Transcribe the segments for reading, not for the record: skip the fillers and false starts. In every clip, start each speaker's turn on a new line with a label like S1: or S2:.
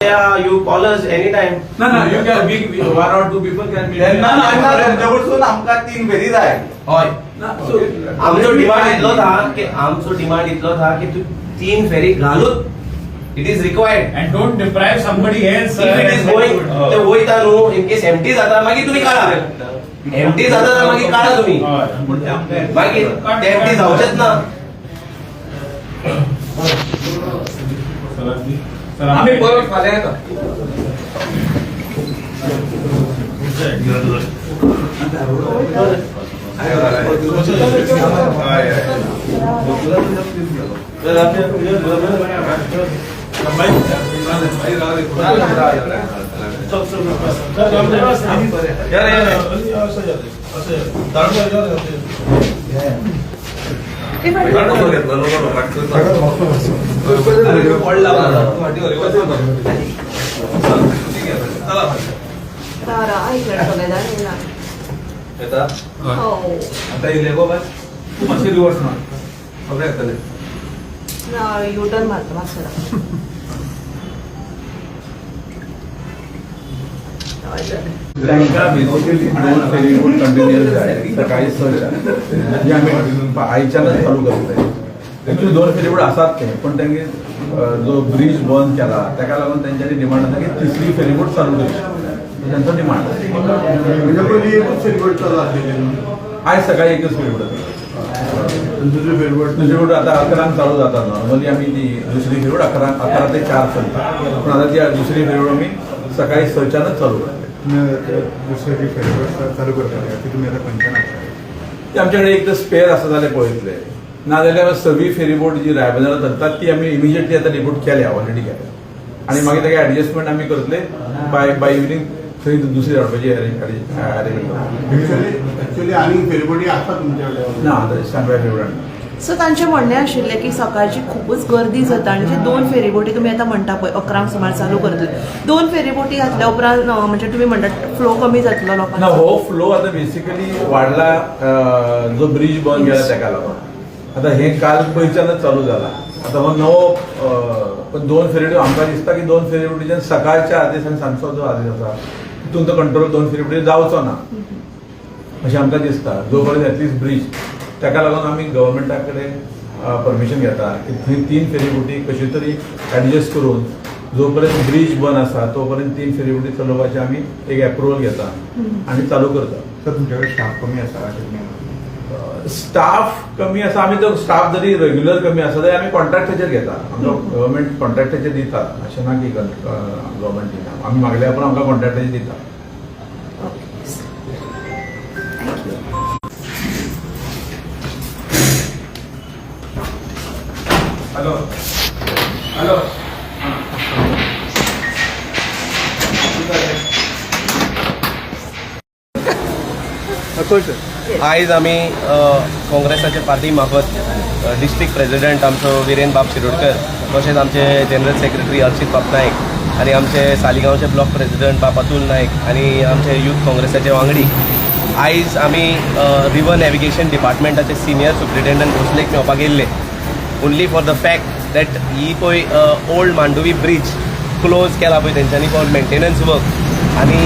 S1: Yeah, you call us anytime.
S2: No, you can be one or two people can meet.
S3: त्यांच्याकडसून आमका 3 फेरी जाय.
S1: होय.
S2: So,
S1: आमचो demand इतलो था की तू 3 फेरी घालून it is required.
S2: and don't deprive somebody else.
S1: If it is going ते वयता न्हू in case empty जाता मागीर तुम्ही काढा. empty जाता तर मागीर काढा तुम्ही. मागीर ते empty जावचेच ना.
S2: आम्ही परत फाल्यां येता.
S3: आता इलेगो बस मातशें रिवर्स मार सगळे येतले
S4: युटर्न मारता मातसो
S5: त्यांना बेसिकली 2 फेरी कंटिन्युअस आहे सकाळी 6 जे आम्ही आयच्यानच चालू करतोय. ऍक्च्युली 2 फेरी आसात ते पण त्यांनी जो ब्रिज बंद केला त्याका लागून त्यांच्यानी डिमांड आसा की 3री फेरीबोट चालू करची त्यांचा डिमांड म्हणजे पहिली एकच फेरीबोट चालू आसलेली आज सकाळी एकच फेरीबोट दुसरी फेरीबोट आता 11 चालू जाता नॉर्मली आम्ही ती दुसरी फेरीबोट 11 ते 4 चलता पण आता ती दुसरी फेरीबोट आम्ही सकाळी 6च्यानच चालू करतो.
S6: दुसरी फेरीबोट चालू करता ती तुम्ही आता खंयच्यान
S5: ते आमच्याकडे एक तर स्पेअर असं झाले पळयतले नाजाल्यार सगळी फेरीबोट जी रायबंदरात धरतात ती आम्ही इमिजिएटली आता रिपोर्ट केल्या ऑलरेडी केल्या आणि मागीर ताका ऍडजस्टमेंट आम्ही करतले बाय इव्हिनिंग थंय दुसरी धाडपाची अरेंजमेंट
S6: ऍक्च्युअली आनी फेरीबोटी आसता तुमच्या कडेन
S5: ना आता स्टँड बाय फेरीबोट.
S4: सो तांचे म्हणणें आशिल्लें की सकाळची खूपच गर्दी जाता आनी जे 2 फेरीबोटी तुमी आतां म्हणटा पळय 11 सुमार चालू करतले 2 फेरीबोटी घातल्या उपरांत म्हणजे तुमी म्हणटात फ्लो कमी जातलो
S5: ना
S4: लोकांचा.
S5: हो फ्लो आता बेसिकली वाढला जो ब्रिज बंद केला त्याका लागून आता हे काल पयच्यानच चालू जाला आता हो नवो पण 2 फेरीबोटी आमकां दिसता की 2 फेरीबोटीच्यान सकाळच्या आदेश आनी सांजचो जो आदेश आसा तितून तो कंट्रोल 2 फेरीबोटी जावचो ना अशें आमकां दिसता जो पर्यंत एटलिस्ट ब्रिज ताका लागून आमी गव्हर्मेंटा कडेन परमिशन घेता की थंय 3 फेरीबोटी कशी तरी ऍडजस्ट करून जो पर्यंत ब्रिज बंद आसा तो पर्यंत 3 फेरीबोटी चलोवपाचे आमी एक अप्रुवल घेता आनी चालू करता.
S6: सर तुमच्याकडे स्टाफ कमी आसा
S5: स्टाफ कमी आसा आमी तो स्टाफ जरी रेग्युलर कमी आसा जाल्यार आमी कॉन्ट्रॅक्टाचेर घेता आमकां गव्हर्मेंट कॉन्ट्रॅक्टाचेर दिता अशें ना की गव्हर्मेंट दिना आमी मागल्या पण आमकां कॉन्ट्रॅक्टाचेर दिता.
S2: हॅलो हॅलो
S1: आयज आमी काँग्रेसाचे पार्टी मार्फत डिस्ट्रिक्ट प्रेसिडेंट आमचो विरेंद्र बाब शिरोडकर तशेंच आमचे जनरल सेक्रेटरी हर्षित बाब नायक आनी आमचे सालिगांवचे ब्लॉक प्रेसिडेंट बाब अतुल नायक आनी आमचे यूथ काँग्रेसाचे वांगडी आयज आमी रिवर नॅविगेशन डिपार्टमेंटाचे सिनियर सुप्रिटेंडंट भोसलेक मेळपाक येयल्ले only for the fact that he पळय ओल्ड मांडवी ब्रिज क्लोज केला पळय तेंच्यांनी फॉर मेंटेनन्स वर्क आनी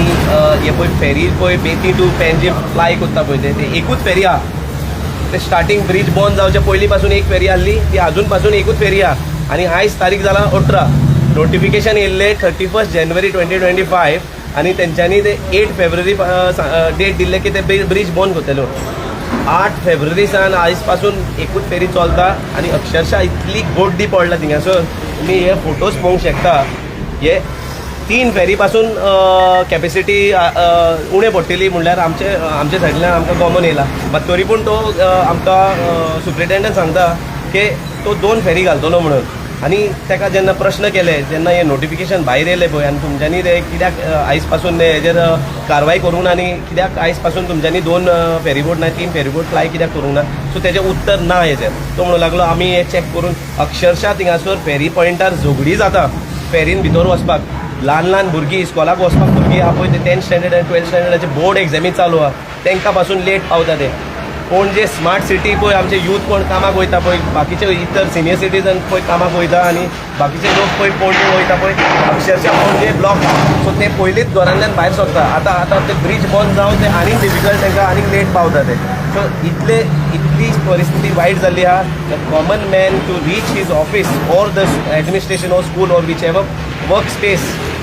S1: हे पळय फेरी पळय बेती टू पेंजीम फ्लाय करता पळय ते एकूच फेरी आहा ते स्टार्टींग ब्रिज बंद जावचे पयलीं पासून एक फेरी आहली ती अजून पासून एकूच फेरी आहा आनी आयज तारीख जाला 18 नोटिफिकेशन येयल्ले 31 जानेवारी 2025 आनी तेंच्यांनी ते 8 फेब्रुवारी डेट दिल्ले की ते ब्रिज बंद करतलो 8 फेब्रुवारी सान आयज पासून एकूच फेरी चलता आनी अक्षरशः इतली गोड्डी पडला थिंगासर तुमी हे फोटोज पळोवंक शकता हे 3 फेरी पासून कॅपेसिटी उणें पडटली म्हणल्यार आमचे सायडींतल्यान आमकां कॉमन येयला बट तरी पूण तो आमकां सुप्रिटेंडंट सांगता की तो 2 फेरी घालतलो म्हणून आनी ताका जेन्ना प्रश्न केले जेन्ना हे नोटिफिकेशन भायर येयलें पळय आनी तुमच्यांनी ते कित्याक आयज पासून हेजेर कारवाय करूंक ना आनी कित्याक आयज पासून तुमच्यांनी 2 फेरीबोट ना 3 फेरीबोट फ्लाय कित्याक करूंक ना सो तेजें उत्तर ना हेजेर तो म्हणूं लागलो आमी हे चॅक करून अक्षरशः थिंगासर फेरी पॉयंटार झगडी जाता फेरीन भितर वचपाक ल्हान ल्हान भुरगीं इस्कॉलाक वचपाक भुरगीं आहा पळय ते 10th स्टँडर्ड आनी 12th स्टँडर्डाचे बोर्ड एग्जामी चालू आहा तांकां पासून लेट पावता ते कोण जे स्मार्ट सिटी पळय आमचे यूथ कोण कामाक वयता पळय, बाकीचे इतर सिनियर सिटीजन पळय कामाक वयता आनी बाकीचे लोक पळय पणजे वयता पळय, अक्षरशः पणजे ब्लॉक. सो ते पयलींच घरांतल्यान भायर सरता. आतां ते ब्रीज बंद जावन ते आनीक डिफिकल्ट तांकां आनीक लेट पावता ते. सो इतली परिस्थिती वायट जाल्ली आहा. The common man to reach his office or the administration or school or whichever work space,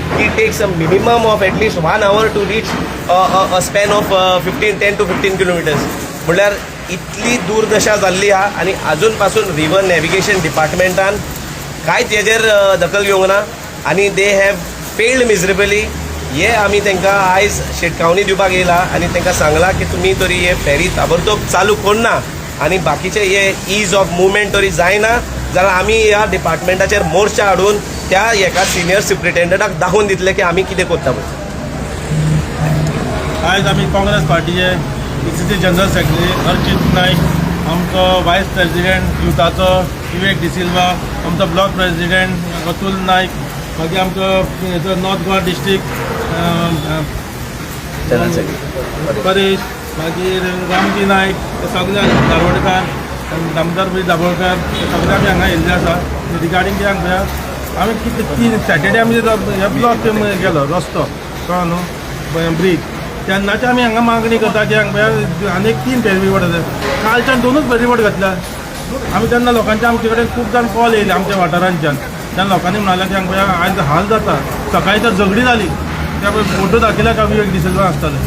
S1: he takes a minimum of at least 1 hour to reach a span of 10 to 15 kilometers. म्हळ्यार इतली दुर्दशा जाल्ली आहा आनी अजून पासून river navigation डिपार्टमेंटान कांयच हेजेर दखल घेवंक ना आनी दे हॅव फेल्ड मिजरेबली. हे आमी तांकां आयज शिटकावणी दिवपाक येयला आनी तांकां सांगला की तुमी तरी हे फेरी ताबडतोब चालू करना आनी बाकीचे हे ईज ऑफ मुवमेंट तरी जायना जाल्यार आमी ह्या डिपार्टमेंटाचेर मोर्चा हाडून त्या एका सिनियर सुप्रिटेंडंटाक दाखोवन दितले की आमी कितें करता पळय.
S7: आयज आमी काँग्रेस पार्टीचे डिस्ट्रिक्ट जनरल सेक्रेटरी अर्चित नायक, आमचो वायस प्रेसिडेंट युथाचो विवेक डिसिल्वा, आमचो ब्लॉक प्रेसिडेंट अतुल नायक, मागीर आमचो north Goa district
S1: general secretary
S7: Paresh, मागीर रामजी नायक, ते सगळे दाबोळकार, दामोदर भाई दाबोळकार, ते सगळे आमी हांगा येयल्ले आसा. रिगार्डींग कित्याक पळया आमी कितें सॅटर्डे आमी हे ब्लॉक गेलो रस्तो कळ्ळो न्हू ब्रीज, तेन्नाचे आमी हांगा मागणी करता कित्याक पळया आनीक 3 फेरीबोट आसा. कालच्यान 2च फेरीबोट घातल्या आमी. तेन्ना लोकांचे आमचे कडेन खूब जाण कॉल येयले आमच्या वाठारांच्यान. तेन्ना लोकांनी म्हणालें की पळया आयज हाल जाता. सकाळी तर झगडी जाली, त्या पळय फोटो दाखयल्या का विवेक डिसिल्वा आसताले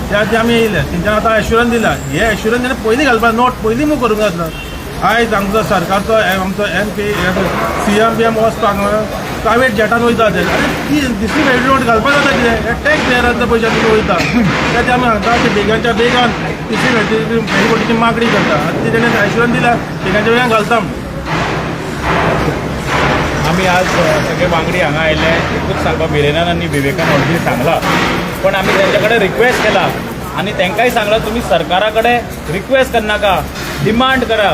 S7: त्या ती आमी येयले. तेंच्यान आतां एश्युरन्स दिला. हे एश्युरन्स तेणें पयलीं घालपाक नोट पयलीं मूग करूंक जाता. आयज आमचो सरकारचो आमचो CM वचपाक प्रायवेट जेटान वयता ते आनी दुसरी फेरीबोट घालपाक जाता कितें? हे टॅक्स पेयरांच्या पयशांनी वयता. ते आमी सांगता की बेगाच्या बेगान दुसरी फेरीबोटीची मागणी करता. आतां ती तेणें एश्युरन्स दिला बेगाच्या बेगान घालता.
S8: आम्ही आज सगळे वांगडी हांगा आयले. एकूच सांगपा बिरेनान आनी विवेकान ऑलरेडी सांगला, पण आमी तेंच्या रिक्वेस्ट केला आनी तांकांय सांगला तुमी सरकारा कडेन रिक्वेस्ट करनाका, डिमांड करा.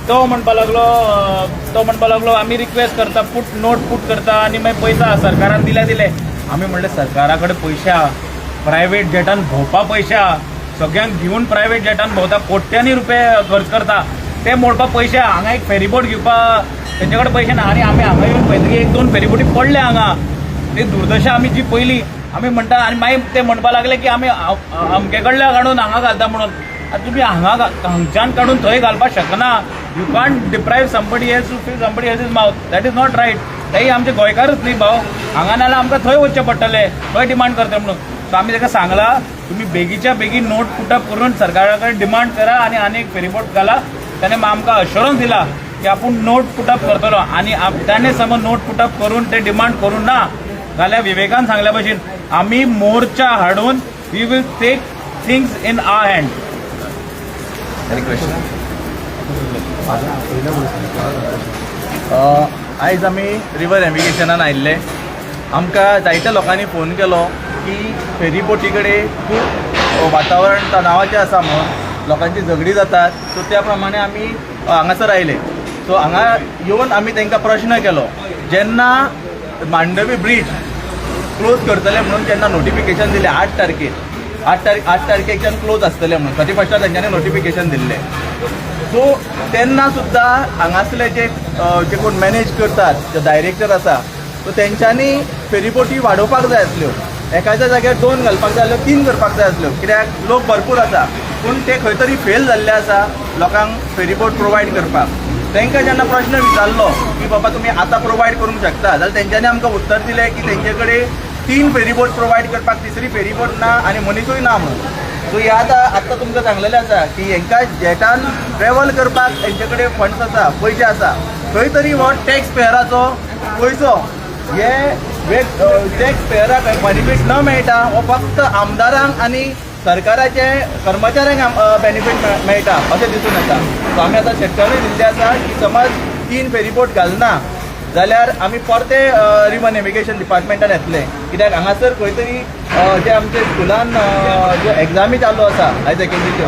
S8: तो म्हणपा लागलो आमी रिक्वेस्ट करता, नोट पुट करता आनी मागीर पयता सरकारान दिले. आमी म्हणलें सरकारा कडेन पयशे आहा, प्रायवेट जेटान भोंवपा पयशे आहा, सगळ्यांक घेवन प्रायवेट जेटान भोंवता, कोट्यांनी रुपये खर्च करता, ते मोडपा पयशे आहा. हांगा एक फेरीबोट घेवपा तेंचे कडेन पयशे ना आनी आमी हांगा येवन पळयतकीर 1-2 फेरीबोटी पडले हांगा. ती दुर्दशा आमी जी पयली आमी म्हणटा आनी मागीर ते म्हणपा लागले की आमी अमके कडल्यान काडून हांगा घालता म्हणून. आतां तुमी हांगच्यान काडून थंय घालपाक शकना. You can't deprive somebody else to feel somebody else is mouth. That is not right. तेही आमचे गोंयकारच न्ही भाव, हांगा नाल्यार आमकां थंय वचचें पडटलें, थंय डिमांड करता म्हणून. सो आमी ताका सांगला तुमी बेगीच्या बेगीन नोट पुटअप करून सरकारा कडेन डिमांड करा आनी एक फेरीबोट घाला. ताणें आमकां अश्युरन्स दिला की आपूण नोट पुटअप करतलो आनी ताणें समज नोट पुटअप करून ते डिमांड करूं ना जाल्यार विवेकान सांगल्या भशेन आमी मोर्चा हाडून we will take things in our hand.
S3: आयज आमी रिवर नॅविगेशनान आयिल्ले. आमकां जायत्या लोकांनी फोन केलो की फेरीबोटी कडेन खूब वातावरण तणावाचें आसा म्हणून, लोकांची झगडी जातात. सो त्या प्रमाणे आमी हांगासर आयले. सो हांगा येवन आमी तांकां प्रश्न केलो. जेन्ना मांडवी ब्रीज क्लोज करतले म्हणून जेन्ना नोटिफिकेशन दिलें 8 तारखेच्यान क्लोज आसतलें म्हणून, 31 तांच्यांनी नोटिफिकेशन दिल्लें. सो तेन्ना सुद्दां हांगासले जे कोण मॅनेज करतात, जे डायरेक्टर आसा, सो तेंच्यांनी फेरीबोटी वाडोवपाक जाय आसल्यो. एकाच्या जाग्यार 2 घालपाक जाय आसल्यो, 3 करपाक जाय आसल्यो, कित्याक लोक भरपूर आसा. पूण ते खंय तरी फेल जाल्ले आसा लोकांक फेरीबोट प्रोवायड करपाक. तांकां जेन्ना प्रश्न विचारलो की बाबा तुमी आतां प्रोवायड करूंक शकता, जाल्यार तेंच्यांनी आमकां उत्तर दिलें की तेंचे कडेन 3 फेरीबोट प्रोवायड करपाक तिसरी फेरीबोट ना आनी मनीसूय ना म्हणून. सो हे आतां तुमकां सांगलेलें आसा की हांकां जेटान ट्रॅवल करपाक तेंचे कडेन फंड्स आसा, पयशे आसा, खंय तरी हो टॅक्स पेयराचो पयसो हे टॅक्स पेयराक बेनिफीट न मेळटा, हो फक्त आमदारांक आनी सरकाराचे कर्मचाऱ्यांक बेनिफीट मेळटा अशें दिसून येता. सो आमी आतां शेतकरी दिल्ले आसा की समज 3 फेरीबोट घालना जाल्यार आमी परते रिवर नॅविगेशन डिपार्टमेंटान येतले. कित्याक हांगासर खंय तरी जे आमचे स्कुलान ज्यो एग्जामी चालू आसा हायर सेकंडरीच्यो,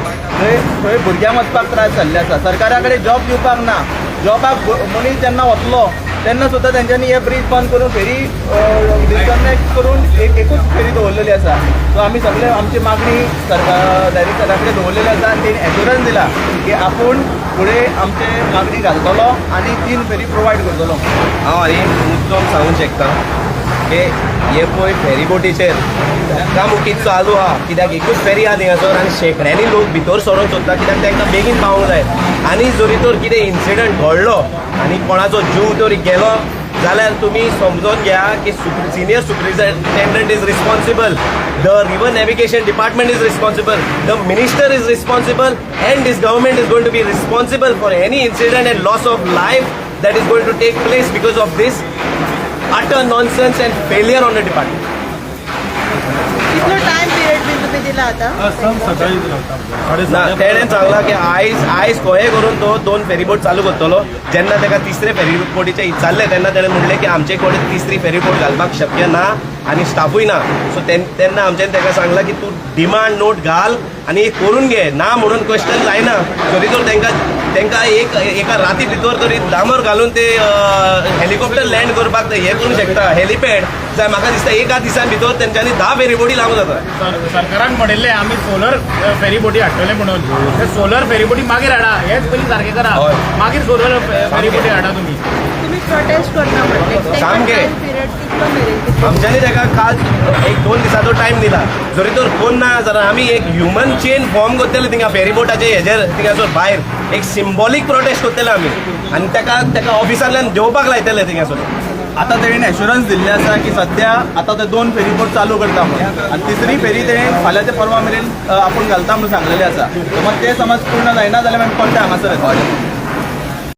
S3: थंय भुरग्यांक वचपाक त्रास जाल्ले आसा. सरकारा कडेन जॉब दिवपाक ना. जॉबाक मनीस जेन्ना वतलो तेन्ना सुद्दां तेंच्यांनी हे ब्रीज बंद करून फेरी डिस्कनेक्ट करून एकूच फेरी दवरलेली आसा. सो आमी सगळे आमची मागणी डायरेक्टरा कडेन दवरलेली आसा आनी तेणी एश्युरन्स दिला की आपूण फुडें आमचे मागणी घालतलो आनी 3 फेरी प्रोवायड करतलो.
S1: हांव आनी मुद्दम सांगूंक शकता की हे पळय फेरीबोटीचेर धक्कामुक्की चालू आहा. कित्याक एकूच फेरी आहा थिंगासर आनी शेकड्यांनी लोक भितर सरोंक सोदता कित्याक तांकां बेगीन पावूंक जाय. आनी जरी तर कितें इन्सिडंट घडलो आनी कोणाचो जीव तरी गेलो जाल्यार तुमी समजून घ्या की senior superintendent is responsible, the river navigation department is responsible, the minister is responsible and this government is going to be responsible for any incident and loss of life that is going to take place because of this utter nonsense and failure on the department.
S4: कितलो time period bin तुम्ही दिला आता?
S7: सकाळी
S1: ना तेणें सांगलां की आयज कहे करून तो 2 फेरीबोट चालू करतलो. जेन्ना ताका 3रे फेरीबोटीचे इचारले तेन्ना ताणें म्हणलें की आमचे कडेन 3री फेरीबोट घालपाक शक्य ना आनी स्टाफूय ना. सो तेन्ना आमच्यान ताका सांगलां की तूं डिमांड नोट घाल आनी करून घे. ना म्हणून क्वेश्चन जायना. जरी तर तांकां एका राती भितर तरी डांबर घालून ते हेलिकॉप्टर लँड करपाक हे करूंक शकता हेलिपॅड जाय. म्हाका दिसता एका दिसान भितर तेंच्यांनी 10 फेरीबोटी लागू जाता.
S8: सरकारान म्हणिल्लें आमी सोलर फेरीबोटी हाडटले म्हणून. ते सोलर फेरीबोटी मागीर हाडा, हेच पयलीं सारकें करा,
S1: हय.
S8: मागीर सोलर फेरीबोटी हाडा तुमी.
S4: तुम्ही प्रोटेस्ट करता म्हणले
S1: सामकें.
S4: टाइम पिरियड कितलो मेरेन?
S1: आमच्यांनी ताका काल 1-2 दिसाचो टायम दिला. जरी तर कोण ना जाल्यार आमी एक ह्युमन चेन फॉर्म करतले थिंगा फेरीबोटाचे हेजेर थिंगासर भायर एक सिंबॉलीक प्रोटेस्ट करतले आमी आनी ताका ऑफिसांतल्यान देंवपाक लायतले थिंगासर.
S3: आतां तेणेन एश्युरन्स दिल्लें आसा की सध्या आतां ते 2 फेरीबोट चालू करता म्हणून आनी 3री फेरी तेणेन फाल्यांच्या परवा मेरेन आपूण घालता म्हणून सांगलेलें आसा. समज ते पूर्ण जायना जाल्यार आमी परते हांगासर येता.